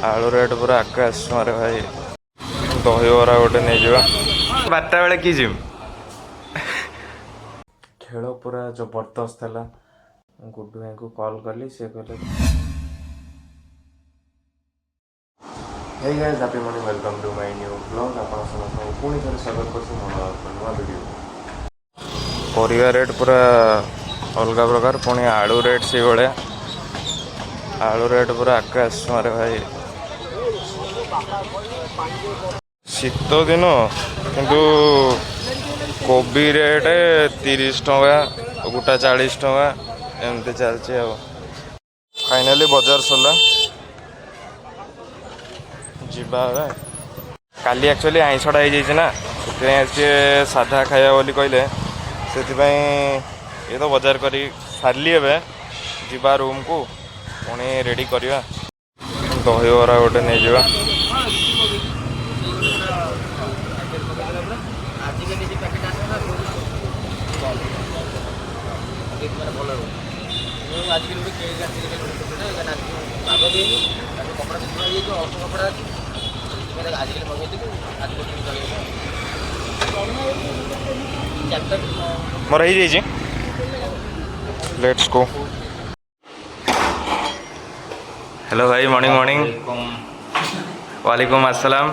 आलू रेट पूरा आकाश मारे भाई दहीबरा गोटे नहीं जा 12टा बेले कि जिम खेल पूरा जबरदस्त है। गुड्डू भाई को कॉल कली से कहले hey guys happy morning welcome to my new blog. आपण समस्त पुणी थे स्वागत कर नुआ वीडियो। परिवा रेट पूरा अलग प्रकार पुणी आलू रेट से भाया आलू रेट पूरा आकाश मारे भाई शीत दिन किंतु कोबी रेट 30 टका गोटा 40 टका एमती चलती। फाइनाली बजार सरला जीवा काली एक्चुअली आईषटा हो ना से साधा खाया बोली कहले से ये तो बजार कर सारी एवं जीवा रूम को पुणी रेडी करवा दहीबरा गोटे नहीं जा मोर लेट्स गो। हेलो भाई मॉर्निंग मॉर्निंग वालेकुम अस्सलाम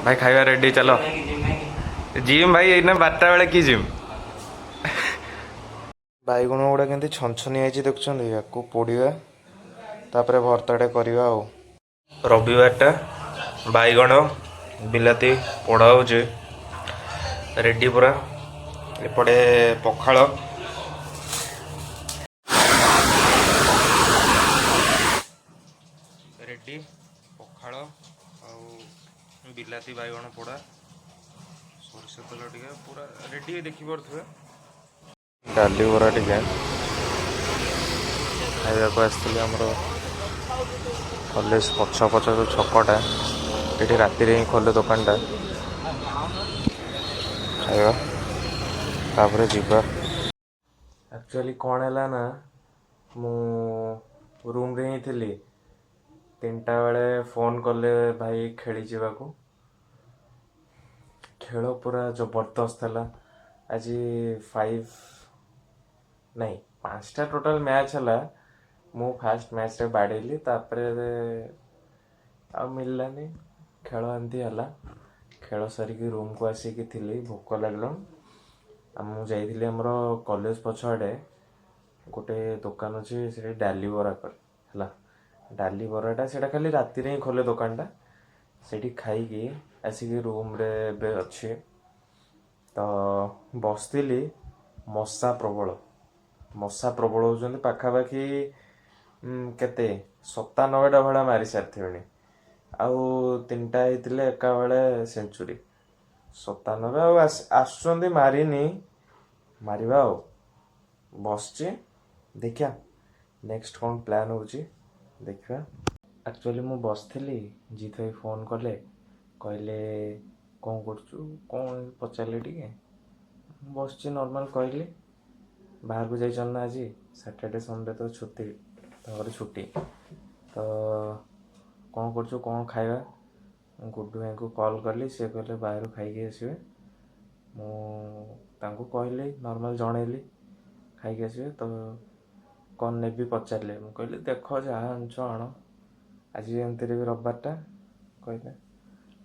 भाई खाଇବା रेडी चलो जिम भाई ये 12टा बेले कि जिम बैगुण गुड़ा के छनछनी आई देखुं या पोड़ा तापर भर्ताटे करवा रविवारटा बैगण बिलाती पोड़ा हो रेडी पूरा एपटे पखाल रेडी पखाल बिलाती बैगण पोड़ा सरष तेल टे पूरा रेडी देखी पारे डाली बरा टे खाइबा आसती आमर कॉलेज पछ पछ जो छकटा ये राति ही खोले दुकानटा खाइबा तापर जीवा। एक्चुअली कौन है ना मु रूम रे ही थी 3टा बेले फोन कले भाई खेली जावाको खेल पूरा जबरदस्त है। आज 5टा टोटल मैच है मु फास्ट मैच रे बाड़ेली तापर आ मिललानी खेल एमती है। खेल सारिकी रूम को आसिकी थी भोक लगल मुझे आमर कॉलेज पछआड़े गोटे दुकान अच्छे से डाली बरा है डाली बराटा से खाली राति ही खोले दुकानटा से खाई आसिकी रूम रे अच्छे तो बसती मशा प्रबल होती पाखापाखि केते 97टा भाड़ा मारी सारी आउ 3टा होते एका बेले सेंचुरी 97 आसुँच मारिनी मारिबा बस देखिया नेक्स्ट कौन प्लान हो देखा। एक्चुअली मु बसली जीत भाई फोन कले कहले कौन कौन पचारे टे बस नॉर्मल कहली बाहर को जाइए ना आज सैटरडे संडे तो छुट्टी छुट्टी तो कौन कर कौन खाଇବା गुड्डू भाई को कॉल कली से कहले बाहर खाई आसवे मुझे कहली नॉर्मल जनइली खाई आसवे तो कौन ने भी पचारे मुझे कहली देख जहाँ आनुच आण आज एमती भी रविवारटा कहले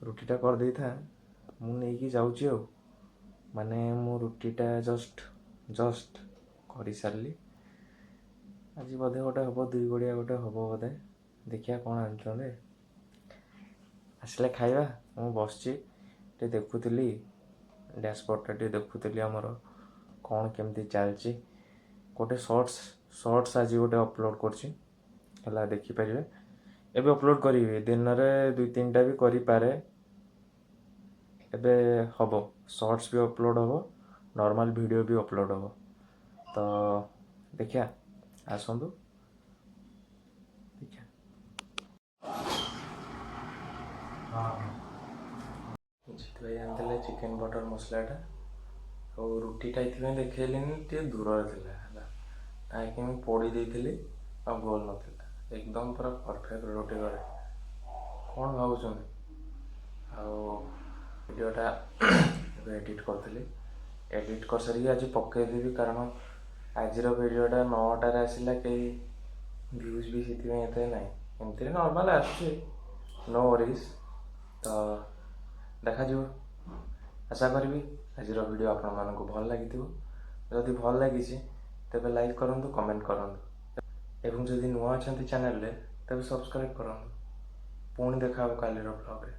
रुटीटा कर दे था मुझे जाऊँगी माने मु रुटीटा जस्ट कर सारी आज बोधे गोटे हम 2 गड़िया गोटे हम बोधे देखिया कौन आने आसले खाइबा मु बस देखुली डैशबोर्डटा टे देखुली आमर कौन केमती चलची गोटे शॉर्ट्स आज गोटे अपलोड कर देखिपर एबे अपलोड करी दिन में 2-3टा भी करें एबे हम शॉर्ट्स भी अपलोड हम नॉर्मल वीडियो भी अपलोड हम तो देखिया आसतु देखिया। जीत भाई आनी चिकेन बटर मसलाटा और रुटीटा ये देखनी टे दूर था कहीं पोड़ी देती आ गोल नाला एकदम पूरा परफेक्ट रुटी करे कौन भावुं वीडियोटा एडिट करी एडिट कर सारी आज पकईदेवी कारण आज वीडियोटा 9टार आसला कहीं व्यूज भी से ना एमती नॉर्मल आसुचे नो वरीज तो देखा आशा करी आज वीडियो आपण मानक भल लगी जदि भल लगी तेज लाइक करूँ कमेंट करूँ एवं जदि नुआ अच्छा चैनल तेज सब्सक्राइब करूँ पुणी देखा कालीर ब्लॉग रे।